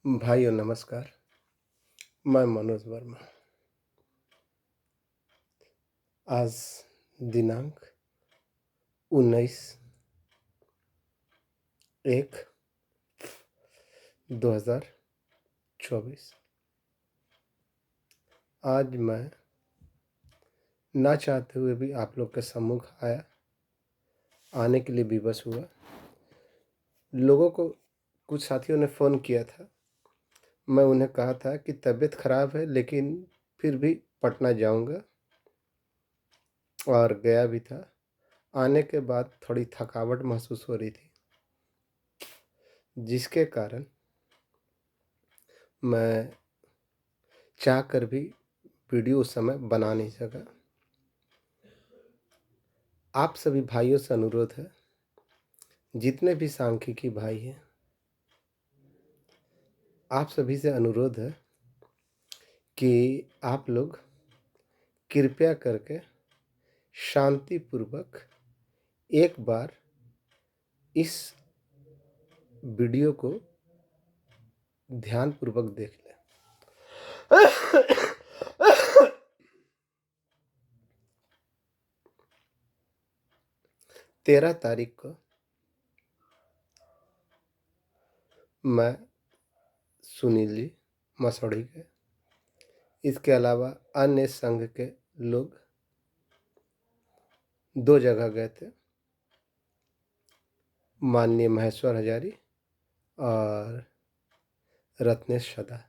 भाइयों नमस्कार। मैं मनोज वर्मा। आज दिनांक 19/1/2024। आज मैं ना चाहते हुए भी आप लोग के सम्मुख आने के लिए विवश हुआ। लोगों को कुछ साथियों ने फ़ोन किया था। मैं उन्हें कहा था कि तबीयत ख़राब है, लेकिन फिर भी पटना जाऊंगा, और गया भी था। आने के बाद थोड़ी थकावट महसूस हो रही थी, जिसके कारण मैं चाह कर भी वीडियो उस समय बना नहीं सका। आप सभी भाइयों से अनुरोध है, जितने भी सांख्यिकी भाई हैं, आप सभी से अनुरोध है कि आप लोग कृपया करके शांतिपूर्वक एक बार इस वीडियो को ध्यानपूर्वक देख लें। 13 तारीख को मैं सुनील जी मसौढ़ी के, इसके अलावा अन्य संघ के लोग 2 जगह गए थे। माननीय महेश्वर हजारी और रत्नेश सदा,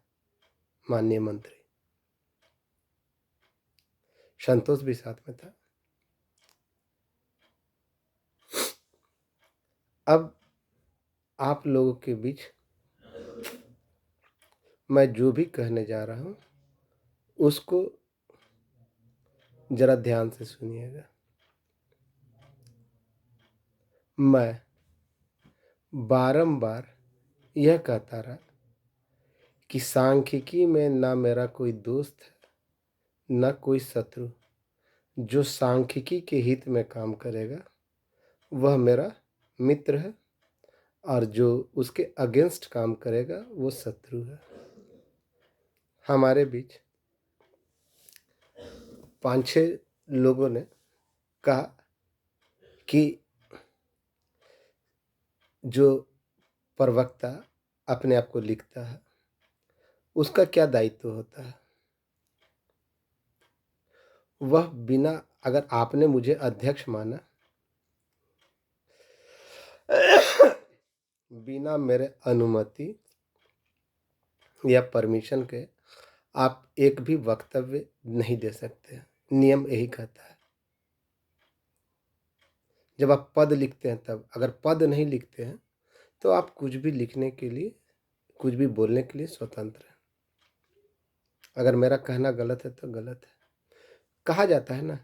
माननीय मंत्री। संतोष भी साथ में था। अब आप लोगों के बीच मैं जो भी कहने जा रहा हूँ उसको जरा ध्यान से सुनिएगा। मैं बारंबार यह कहता रहा कि सांख्यिकी में ना मेरा कोई दोस्त है, ना कोई शत्रु। जो सांख्यिकी के हित में काम करेगा वह मेरा मित्र है, और जो उसके अगेंस्ट काम करेगा वो शत्रु है। हमारे बीच 5-6 लोगों ने कहा कि जो प्रवक्ता अपने आप को लिखता है उसका क्या दायित्व होता है। वह बिना, अगर आपने मुझे अध्यक्ष माना, बिना मेरे अनुमति या परमिशन के आप एक भी वक्तव्य नहीं दे सकते। नियम यही कहता है। जब आप पद लिखते हैं तब, अगर पद नहीं लिखते हैं तो आप कुछ भी लिखने के लिए, कुछ भी बोलने के लिए स्वतंत्र हैं। अगर मेरा कहना गलत है तो गलत है। कहा जाता है ना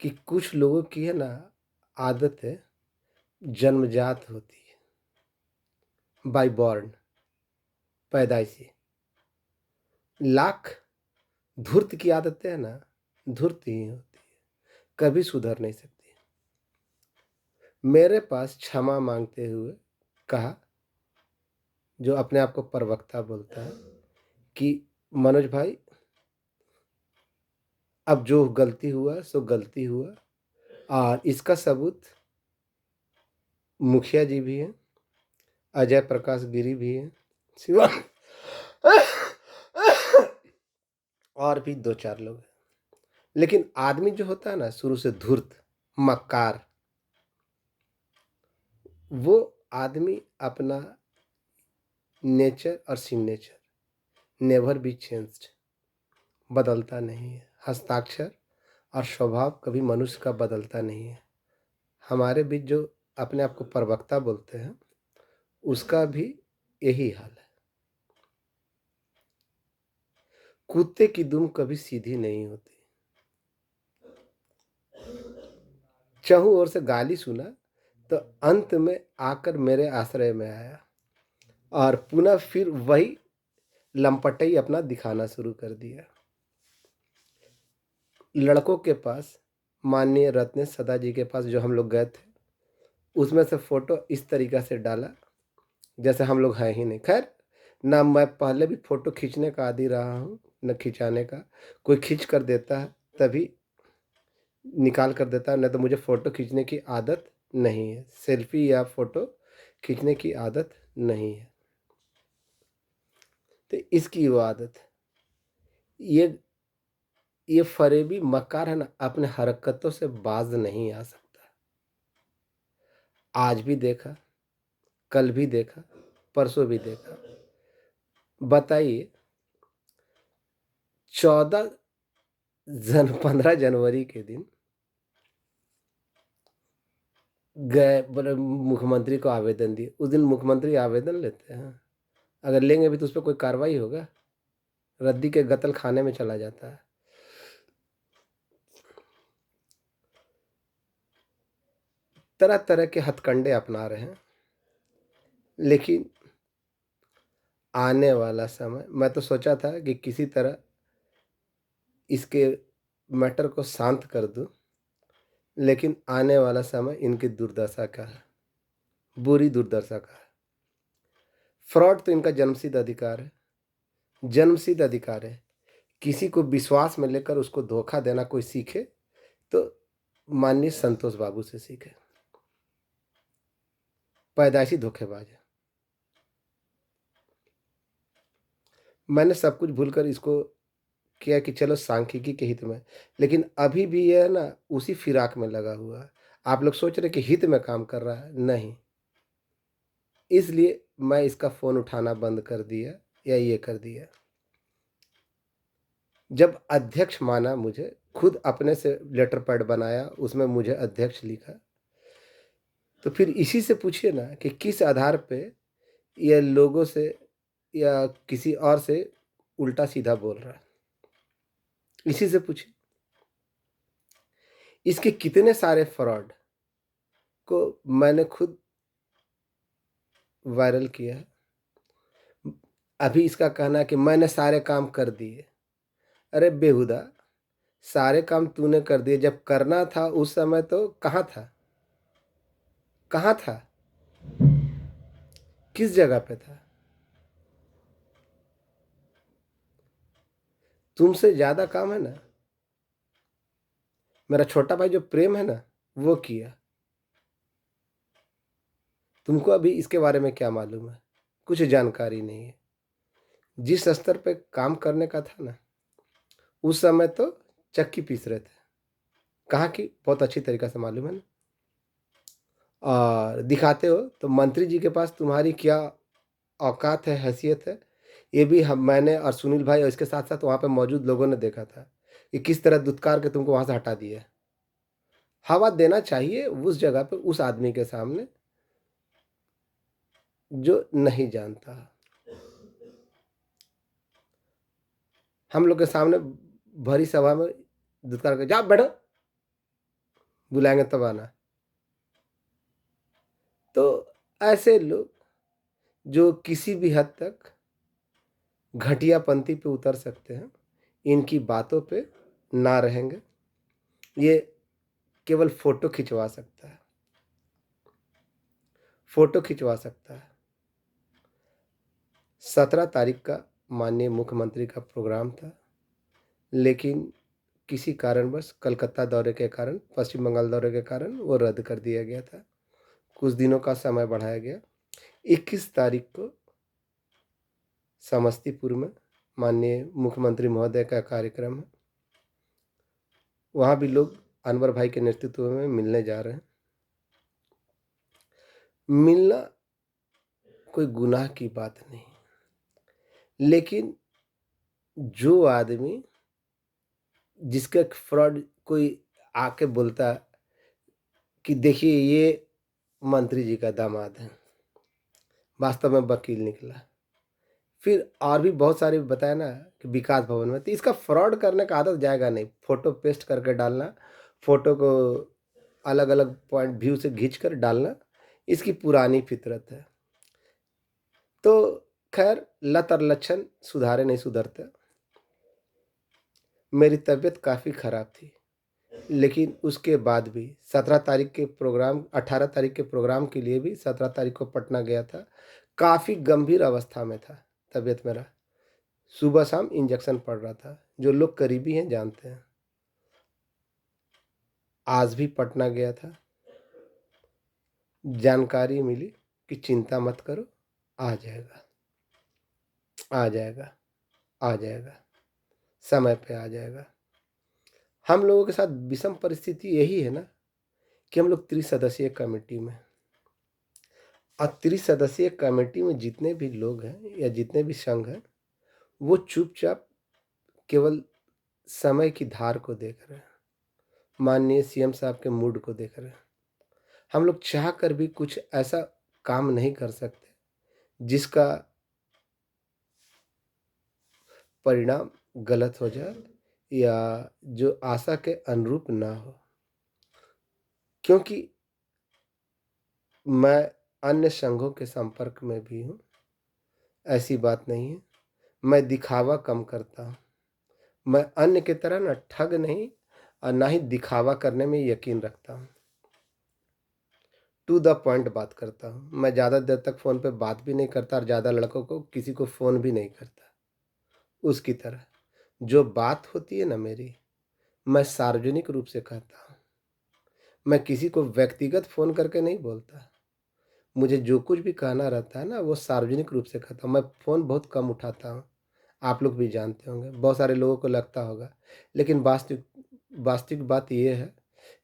कि कुछ लोगों की है ना आदतें जन्मजात होती है, बाय बॉर्न, पैदाइशी। लाख धूर्त की आदतें है ना, धूर्त ही होती है, कभी सुधर नहीं सकती। मेरे पास क्षमा मांगते हुए कहा, जो अपने आप को प्रवक्ता बोलता है, कि मनोज भाई, अब जो गलती हुआ सो गलती हुआ, और इसका सबूत मुखिया जी भी हैं, अजय प्रकाश गिरी भी हैं, शिवा और भी 2-4 लोग हैं। लेकिन आदमी जो होता है ना शुरू से धूर्त, मक्कार, वो आदमी अपना नेचर और सिग्नेचर नेवर बी चेंज्ड, बदलता नहीं है। हस्ताक्षर और स्वभाव कभी मनुष्य का बदलता नहीं है। हमारे बीच जो अपने आप को प्रवक्ता बोलते हैं उसका भी यही हाल है। कुत्ते की दुम कभी सीधी नहीं होती। चहुं ओर से गाली सुना तो अंत में आकर मेरे आश्रय में आया, और पुनः फिर वही लंपटई अपना दिखाना शुरू कर दिया। लड़कों के पास, माननीय रत्नेश सदा जी के पास जो हम लोग गए थे, उसमें से फोटो इस तरीक़ा से डाला जैसे हम लोग हैं ही नहीं। खैर, ना मैं पहले भी फ़ोटो खींचने का आदी रहा हूँ, ना खिंचाने का। कोई खींच कर देता है तभी निकाल कर देता है, नहीं तो मुझे फ़ोटो खींचने की आदत नहीं है। सेल्फ़ी या फ़ोटो खींचने की आदत नहीं है। तो इसकी वो आदत है। ये ये फ़रेबी मक्कार है ना, अपने हरकतों से बाज़ नहीं आ सकता। आज भी देखा, कल भी देखा, परसों भी देखा। बताइए 14 15 जनवरी के दिन गए, बोले मुख्यमंत्री को आवेदन दिए। उस दिन मुख्यमंत्री आवेदन लेते हैं? अगर लेंगे भी तो उस पे कोई कार्रवाई होगा? रद्दी के गतल खाने में चला जाता है। तरह-तरह के हथकंडे अपना रहे हैं, लेकिन आने वाला समय मैं तो सोचा था कि किसी तरह इसके मैटर को शांत कर दूँ, लेकिन आने वाला समय इनकी दुर्दशा का है, बुरी दुर्दशा का है। फ्रॉड तो इनका जन्मसिद्ध अधिकार है, जन्मसिद्ध अधिकार है। किसी को विश्वास में लेकर उसको धोखा देना कोई सीखे, तो माननीय संतोष बाबू से सीखे। पैदाइशी धोखेबाज है। मैंने सब कुछ भूलकर इसको किया कि चलो सांख्यिकी के हित में, लेकिन अभी भी ये है ना उसी फिराक में लगा हुआ है। आप लोग सोच रहे कि हित में काम कर रहा है, नहीं। इसलिए मैं इसका फ़ोन उठाना बंद कर दिया या ये कर दिया। जब अध्यक्ष माना मुझे, खुद अपने से लेटर पैड बनाया, उसमें मुझे अध्यक्ष लिखा, तो फिर इसी से पूछिए ना कि किस आधार पे ये लोगों से या किसी और से उल्टा-सीधा बोल रहा है। इसी से पूछिए। इसके कितने सारे फ्रॉड को मैंने खुद वायरल किया है। अभी इसका कहना है कि मैंने सारे काम कर दिए। अरे बेहुदा! सारे काम तूने कर दिए, जब करना था उस समय तो कहाँ था? कहाँ था? किस जगह पे था? तुमसे ज़्यादा काम है ना, मेरा छोटा भाई जो प्रेम है ना, वो किया। तुमको अभी इसके बारे में क्या मालूम है? कुछ जानकारी नहीं है। जिस स्तर पे काम करने का था ना, उस समय तो चक्की पीस रहे थे। कहाँ की? बहुत अच्छी तरीक़ा से मालूम है ना। और दिखाते हो तो मंत्री जी के पास तुम्हारी क्या औकात है, हैसियत है, ये भी हम मैंने और सुनील भाई और इसके साथ-साथ वहाँ पे मौजूद लोगों ने देखा था, कि किस तरह धुतकार के तुमको वहाँ से हटा दिए। हवा देना चाहिए उस जगह पे उस आदमी के सामने, जो नहीं जानता। हम लोग के सामने भरी सभा में धुतकार के जाओ बैठो, बुलाएँगे तब आना। तो ऐसे लोग जो किसी भी हद तक घटियापंती पे उतर सकते हैं, इनकी बातों पे ना रहेंगे। ये केवल फ़ोटो खिंचवा सकता है, फ़ोटो खिंचवा सकता है। 17 तारीख का माननीय मुख्यमंत्री का प्रोग्राम था, लेकिन किसी कारणवश कलकत्ता दौरे के कारण, पश्चिम बंगाल दौरे के कारण वो रद्द कर दिया गया था। कुछ दिनों का समय बढ़ाया गया। 21 तारीख को समस्तीपुर में माननीय मुख्यमंत्री महोदय का कार्यक्रम है। वहाँ भी लोग अनवर भाई के नेतृत्व में मिलने जा रहे हैं। मिलना कोई गुनाह की बात नहीं, लेकिन जो आदमी जिसका फ्रॉड कोई आके बोलता है कि देखिए ये मंत्री जी का दामाद है, वास्तव में वकील निकला। फिर और भी बहुत सारे बताया ना कि विकास भवन में, तो इसका फ्रॉड करने का आदत जाएगा नहीं। फ़ोटो पेस्ट करके डालना, फ़ोटो को अलग-अलग पॉइंट व्यू से खींचकर डालना, इसकी पुरानी फ़ितरत है। तो ख़ैर लत और लक्षण सुधारे नहीं सुधरते। मेरी तबीयत काफ़ी ख़राब थी, लेकिन उसके बाद भी 17 तारीख के प्रोग्राम 18 तारीख के प्रोग्राम के लिए भी 17 तारीख को पटना गया था। काफ़ी गंभीर अवस्था में था। तबीयत मेरा। सुबह शाम इंजेक्शन पड़ रहा था। जो लोग करीबी हैं जानते हैं। आज भी पटना गया था। जानकारी मिली कि चिंता मत करो, आ जाएगा, आ जाएगा, आ जाएगा, समय पे आ जाएगा। हम लोगों के साथ विषम परिस्थिति यही है ना कि हम लोग त्रिसदस्यीय कमेटी में, और त्रिसदस्यीय कमेटी में जितने भी लोग हैं या जितने भी संघ हैं, वो चुपचाप केवल समय की धार को देख रहे हैं, माननीय सीएम साहब के मूड को देख रहे हैं। हम लोग चाह कर भी कुछ ऐसा काम नहीं कर सकते जिसका परिणाम गलत हो जाए या जो आशा के अनुरूप ना हो। क्योंकि मैं अन्य संघों के संपर्क में भी हूँ, ऐसी बात नहीं है। मैं दिखावा कम करता हूँ। मैं अन्य की तरह ना ठग नहीं और ना ही दिखावा करने में यकीन रखता हूँ। टू द पॉइंट बात करता हूँ। मैं ज़्यादा देर तक फ़ोन पे बात भी नहीं करता और ज़्यादा लड़कों को किसी को फ़ोन भी नहीं करता। उसकी तरह जो बात होती है ना मेरी, मैं सार्वजनिक रूप से कहता हूँ। मैं किसी को व्यक्तिगत फ़ोन करके नहीं बोलता। मुझे जो कुछ भी कहना रहता है ना, वो सार्वजनिक रूप से कहता हूँ। मैं फ़ोन बहुत कम उठाता हूँ। आप लोग भी जानते होंगे, बहुत सारे लोगों को लगता होगा। लेकिन वास्तविक वास्तविक बात ये है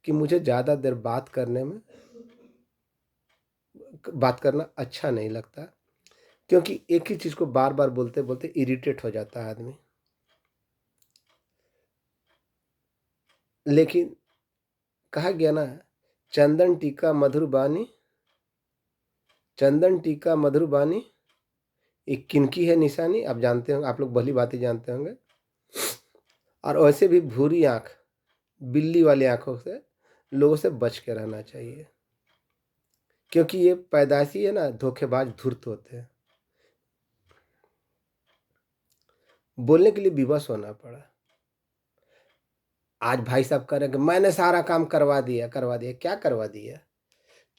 कि मुझे ज़्यादा देर बात करना अच्छा नहीं लगता, क्योंकि एक ही चीज़ को बार-बार बोलते-बोलते इरिटेट हो जाता है आदमी। लेकिन कहा गया ना, चंदन टीका मधुर बानी, चंदन टीका मधुर बानी, ये किनकी है निशानी? आप जानते होंगे, आप लोग भली-भाँति जानते होंगे। और वैसे भी भूरी आँख, बिल्ली वाली आँखों से लोगों से बच के रहना चाहिए, क्योंकि ये पैदाइशी है ना, धोखेबाज धूर्त होते हैं। बोलने के लिए विवश होना पड़ा। आज भाई साहब कह रहे हैं कि मैंने सारा काम करवा दिया, करवा दिया। क्या करवा दिया?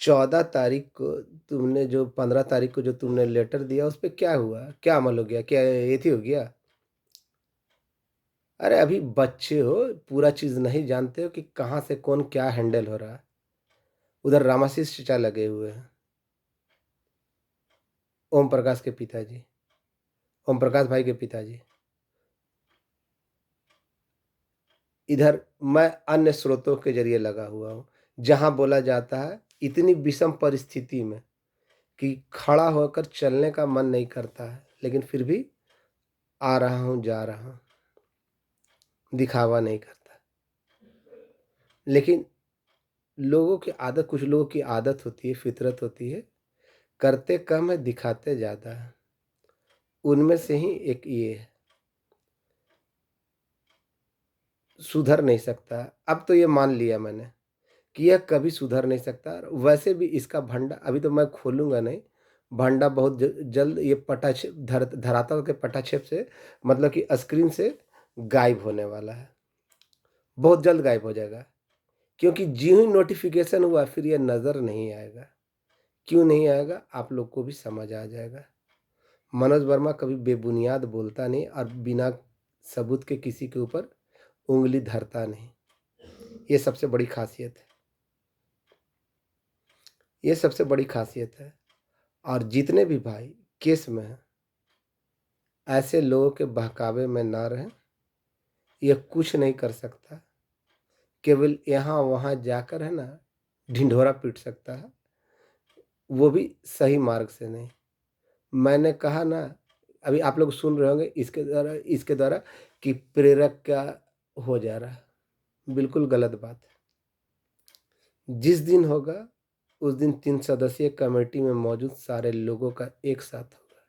14 तारीख को तुमने जो 15 तारीख को जो तुमने लेटर दिया, उस पे क्या हुआ? क्या अमल हो गया? क्या एथी हो गया? अरे अभी बच्चे हो, पूरा चीज़ नहीं जानते हो कि कहाँ से कौन क्या हैंडल हो रहा है। उधर रामाशीष चचा लगे हुए हैं, ओम प्रकाश के पिताजी, ओम प्रकाश भाई के पिताजी। इधर मैं अन्य स्रोतों के ज़रिए लगा हुआ हूँ, जहाँ बोला जाता है इतनी विषम परिस्थिति में कि खड़ा होकर चलने का मन नहीं करता है, लेकिन फिर भी आ रहा हूँ, जा रहा हूँ, दिखावा नहीं करता। लेकिन कुछ लोगों की आदत होती है, फितरत होती है, करते कम है, दिखाते ज़्यादा है। उनमें से ही एक ये है, सुधर नहीं सकता। अब तो ये मान लिया मैंने कि यह कभी सुधर नहीं सकता। वैसे भी इसका भंडा अभी तो मैं खोलूँगा नहीं, भंडा बहुत जल्द ये धरातल के पटाक्षेप से, मतलब कि स्क्रीन से गायब होने वाला है। बहुत जल्द गायब हो जाएगा, क्योंकि ज्यों ही नोटिफ़िकेशन हुआ फिर ये नज़र नहीं आएगा। क्यों नहीं आएगा, आप लोग को भी समझ आ जाएगा। मनोज वर्मा कभी बेबुनियाद बोलता नहीं और बिना सबूत के किसी के ऊपर उँगली धरता नहीं। ये सबसे बड़ी ख़ासियत है। ये सबसे बड़ी ख़ासियत है। और जितने भी भाई केस में हैं, ऐसे लोगों के बहकावे में ना रहें। ये कुछ नहीं कर सकता, केवल यहाँ-वहाँ जाकर है ना ढिंढोरा पीट सकता है, वो भी सही मार्ग से नहीं। मैंने कहा ना, अभी आप लोग सुन रहे होंगे इसके द्वारा कि प्रेरक क्या हो जा रहा है। बिल्कुल गलत बात है। जिस दिन होगा, उस दिन 3 सदस्यीय कमेटी में मौजूद सारे लोगों का एक साथ होगा।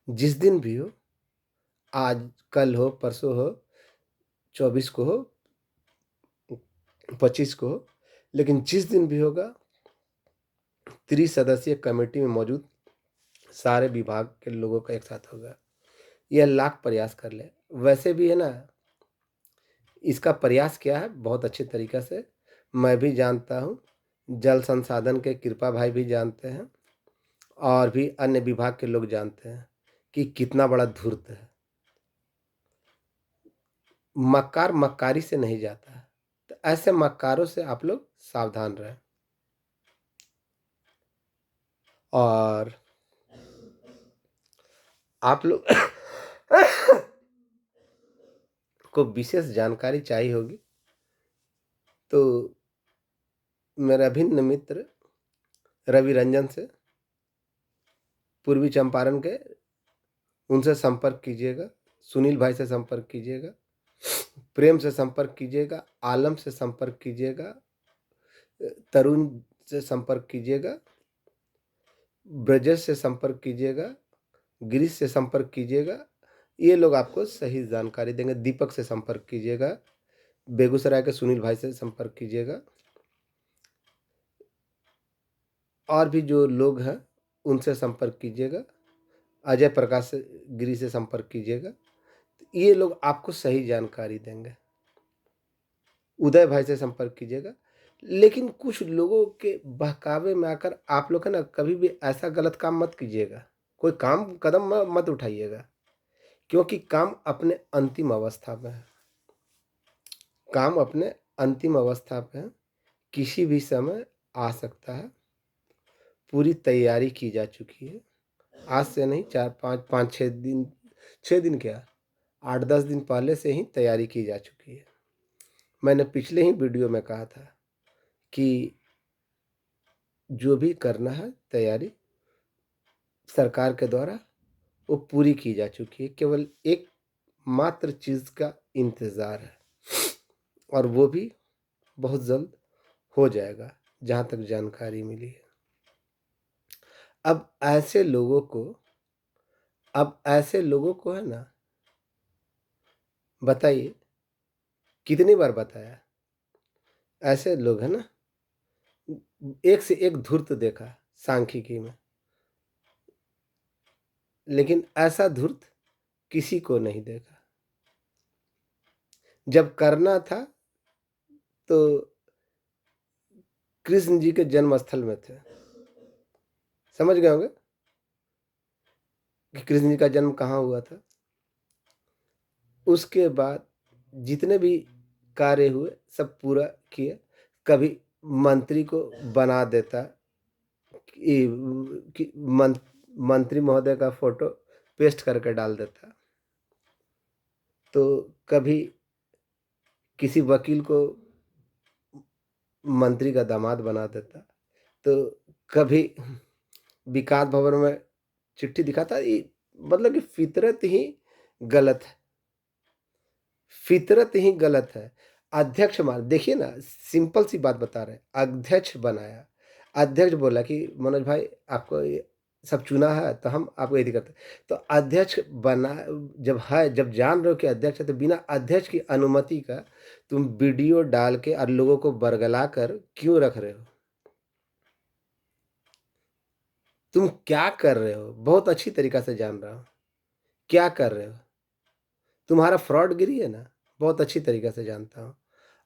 जिस दिन भी हो, आज, कल हो, परसों हो, 24 को हो, 25 को हो, लेकिन जिस दिन भी होगा, त्रिसदस्यीय कमेटी में मौजूद सारे विभाग के लोगों का एक साथ होगा। यह लाख प्रयास कर ले। वैसे भी है ना, इसका प्रयास क्या है बहुत अच्छे तरीक़ा से मैं भी जानता हूँ, जल संसाधन के कृपा भाई भी जानते हैं, और भी अन्य विभाग के लोग जानते हैं कि कितना बड़ा धूर्त है। मक्कार मक्कारी से नहीं जाता है। तो ऐसे मक्कारों से आप लोग सावधान रहें। और आप लोग को विशेष जानकारी चाहिए होगी तो मेरे अभिन्न मित्र रवि रंजन से, पूर्वी चंपारण के, उनसे संपर्क कीजिएगा। सुनील भाई से संपर्क कीजिएगा। प्रेम से संपर्क कीजिएगा। आलम से संपर्क कीजिएगा। तरुण से संपर्क कीजिएगा। ब्रजेश से संपर्क कीजिएगा। गिरीश से संपर्क कीजिएगा। ये लोग आपको सही जानकारी देंगे। दीपक से संपर्क कीजिएगा। बेगूसराय के सुनील भाई से संपर्क कीजिएगा। और भी जो लोग हैं उनसे संपर्क कीजिएगा। अजय प्रकाश से, गिरी से संपर्क कीजिएगा। ये लोग आपको सही जानकारी देंगे। उदय भाई से संपर्क कीजिएगा। लेकिन कुछ लोगों के बहकावे में आकर आप लोग है ना, कभी भी ऐसा गलत काम मत कीजिएगा। कोई काम कदम मत उठाइएगा, क्योंकि काम अपने अंतिम अवस्था में है। काम अपने अंतिम अवस्था पे है। किसी भी समय आ सकता है। पूरी तैयारी की जा चुकी है। आज से नहीं, 4 5 5 6 दिन, 6 दिन क्या, 8 10 दिन पहले से ही तैयारी की जा चुकी है। मैंने पिछले ही वीडियो में कहा था कि जो भी करना है तैयारी सरकार के द्वारा वो पूरी की जा चुकी है। केवल एक मात्र चीज़ का इंतज़ार है, और वो भी बहुत जल्द हो जाएगा, जहाँ तक जानकारी मिली है। अब ऐसे लोगों को है ना, बताइए कितनी बार बताया। ऐसे लोग है ना, एक से एक धूर्त देखा सांख्यिकी में, लेकिन ऐसा धूर्त किसी को नहीं देखा। जब करना था तो कृष्ण जी के जन्म स्थल में थे। समझ गए होंगे कि कृष्ण जी का जन्म कहाँ हुआ था। उसके बाद जितने भी कार्य हुए सब पूरा किए। कभी मंत्री को बना देता कि मंत्री महोदय का फोटो पेस्ट करके डाल देता। तो कभी किसी वकील को मंत्री का दामाद बना देता। तो कभी विकास भवन में चिट्ठी दिखाता। ये मतलब कि फितरत ही गलत है। फितरत ही गलत है। अध्यक्ष मान, देखिए ना, सिंपल सी बात बता रहे हैं। अध्यक्ष बनाया, अध्यक्ष बोला कि मनोज भाई आपको ये सब चुना है तो हम आपको यदि करते। तो अध्यक्ष बना, जब जान रहे हो कि अध्यक्ष है, तो बिना अध्यक्ष की अनुमति का तुम वीडियो डाल के और लोगों को बरगला कर क्यों रख रहे हो? तुम क्या कर रहे हो? बहुत अच्छी तरीका से जान रहा हूं क्या कर रहे हो। तुम्हारा फ्रॉडगिरी है ना, बहुत अच्छी तरीके से जानता हूँ।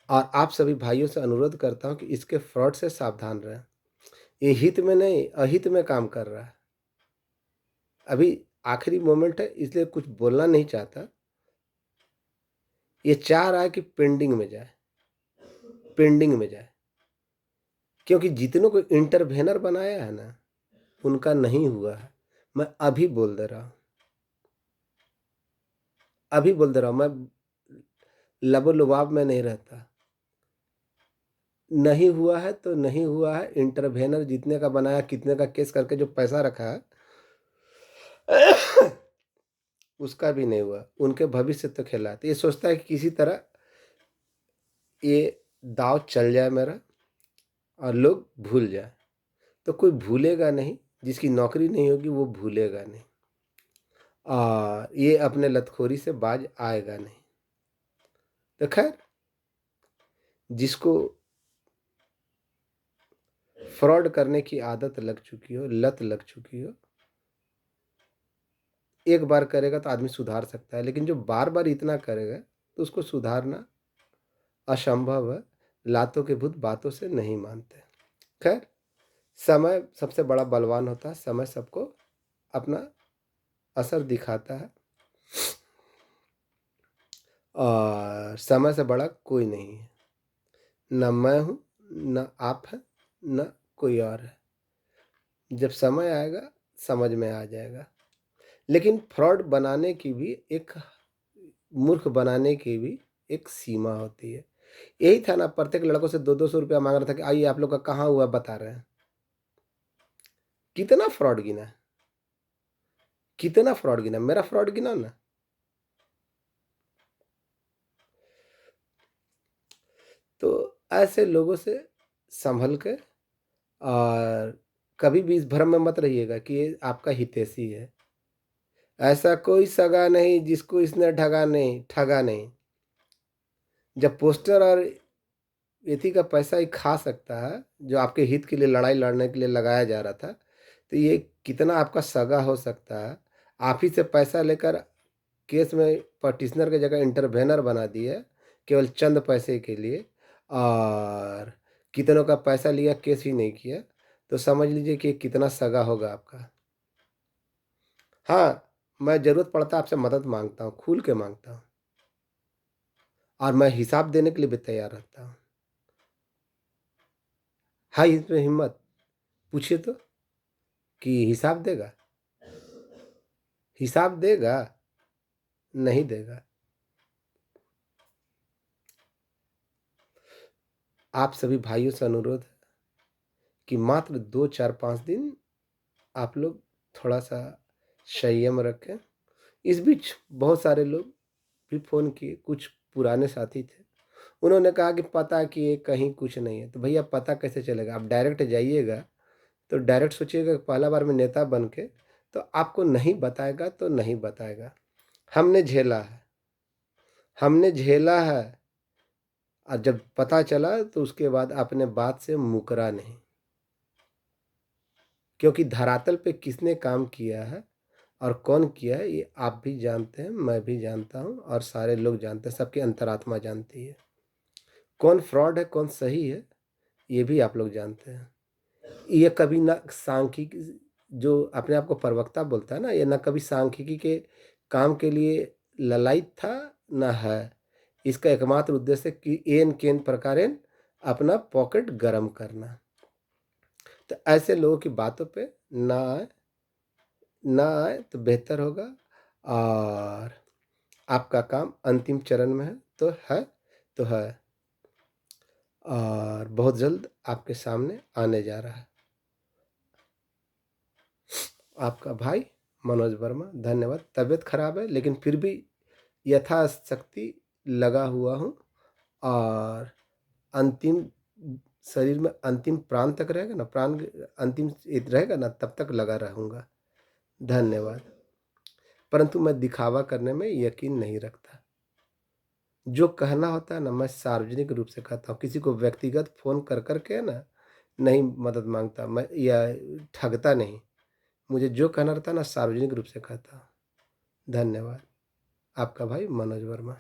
और आप सभी भाइयों से अनुरोध करता हूँ कि इसके फ्रॉड से सावधान रहें। ये हित में नहीं, अहित में काम कर रहा है। अभी आखिरी मोमेंट है, इसलिए कुछ बोलना नहीं चाहता। ये चाह रहा है कि पेंडिंग में जाए, पेंडिंग में जाए, क्योंकि जितनों को इंटरवेनर बनाया है ना, उनका नहीं हुआ है। मैं अभी बोल दे रहा हूँ, अभी बोल दे रहा हूँ। मैं लबो लुबाब में नहीं रहता। नहीं हुआ है तो नहीं हुआ है। इंटरवेनर जितने का बनाया, कितने का केस करके जो पैसा रखा है उसका भी नहीं हुआ। उनके भविष्य तो खेला। तो ये सोचता है कि किसी तरह ये दाव चल जाए मेरा और लोग भूल जाए। तो कोई भूलेगा नहीं, जिसकी नौकरी नहीं होगी वो भूलेगा नहीं, और ये अपने लतखोरी से बाज आएगा नहीं। तो खैर, जिसको फ्रॉड करने की आदत लग चुकी हो, लत लग चुकी हो, एक बार करेगा तो आदमी सुधार सकता है, लेकिन जो बार बार इतना करेगा तो उसको सुधारना असंभव है। लातों के भूत बातों से नहीं मानते। खैर, समय सबसे बड़ा बलवान होता है, समय सबको अपना असर दिखाता है और समय से बड़ा कोई नहीं है। ना मैं हूँ, ना आप हैं, ना कोई और है। जब समय आएगा समझ में आ जाएगा। लेकिन फ्रॉड बनाने की भी एक मूर्ख बनाने की भी एक सीमा होती है। यही था ना, प्रत्येक लड़कों से 2-2 सौ रुपया माँग रहा था कि आइए आप लोग का कहाँ हुआ बता रहे हैं। कितना फ्रॉड गिना है, कितना फ्रॉड गिना, मेरा फ्रॉड गिना ना। तो ऐसे लोगों से संभल के और कभी भी इस भ्रम में मत रहिएगा कि ये आपका हितैषी है। ऐसा कोई सगा नहीं जिसको इसने ठगा नहीं। जब पोस्टर और एथी का पैसा ही खा सकता है, जो आपके हित के लिए लड़ाई लड़ने के लिए लगाया जा रहा था, तो ये कितना आपका सगा हो सकता है। आप ही से पैसा लेकर केस में पटिशनर की जगह इंटरवेनर बना दिए, केवल चंद पैसे के लिए और कितनों का पैसा लिया, केस ही नहीं किया। तो समझ लीजिए कि कितना सगा होगा आपका। हाँ, मैं ज़रूरत पड़ता है आपसे मदद माँगता हूँ, खुल के माँगता हूँ और मैं हिसाब देने के लिए भी तैयार रहता हूँ। है इसमें हिम्मत? पूछिए तो कि हिसाब देगा? हिसाब देगा? नहीं देगा। आप सभी भाइयों से अनुरोध है कि मात्र 2, 4, 5 दिन आप लोग थोड़ा-सा संयम रखें। इस बीच बहुत सारे लोग भी फ़ोन किए, कुछ पुराने साथी थे। उन्होंने कहा कि पता किए कहीं कुछ नहीं है। तो भैया पता कैसे चलेगा? आप डायरेक्ट जाइएगा, तो डायरेक्ट सोचिएगा कि पहला बार में नेता बन के, तो आपको नहीं बताएगा तो नहीं बताएगा। हमने झेला है, हमने झेला है और जब पता चला तो उसके बाद अपने बात से मुकरा नहीं। क्योंकि धरातल पे किसने काम किया है और कौन किया है ये आप भी जानते हैं, मैं भी जानता हूँ और सारे लोग जानते हैं, सबकी अंतरात्मा जानती है। कौन फ्रॉड है, कौन सही है, ये भी आप लोग जानते हैं। ये कभी ना सांख्यिकी, जो अपने आप को प्रवक्ता बोलता है ना, ये ना कभी सांख्यिकी के काम के लिए ललायित था, ना है। इसका एकमात्र उद्देश्य कि एन केन प्रकारेण अपना पॉकेट गरम करना। तो ऐसे लोगों की बातों पे ना आए, ना आए तो बेहतर होगा और आपका काम अंतिम चरण में है, तो है और बहुत जल्द आपके सामने आने जा रहा है। आपका भाई मनोज वर्मा, धन्यवाद। तबीयत खराब है लेकिन फिर भी यथाशक्ति लगा हुआ हूँ और अंतिम शरीर में अंतिम प्राण तक रहेगा ना, प्राण अंतिम रहेगा ना, तब तक लगा रहूँगा। धन्यवाद। परंतु मैं दिखावा करने में यकीन नहीं रखता। जो कहना होता है ना, मैं सार्वजनिक रूप से कहता हूँ। किसी को व्यक्तिगत फ़ोन कर के ना नहीं मदद माँगता मैं या ठगता नहीं। मुझे जो कहना रहता है ना, सार्वजनिक रूप से कहता हूँ। धन्यवाद। आपका भाई मनोज वर्मा।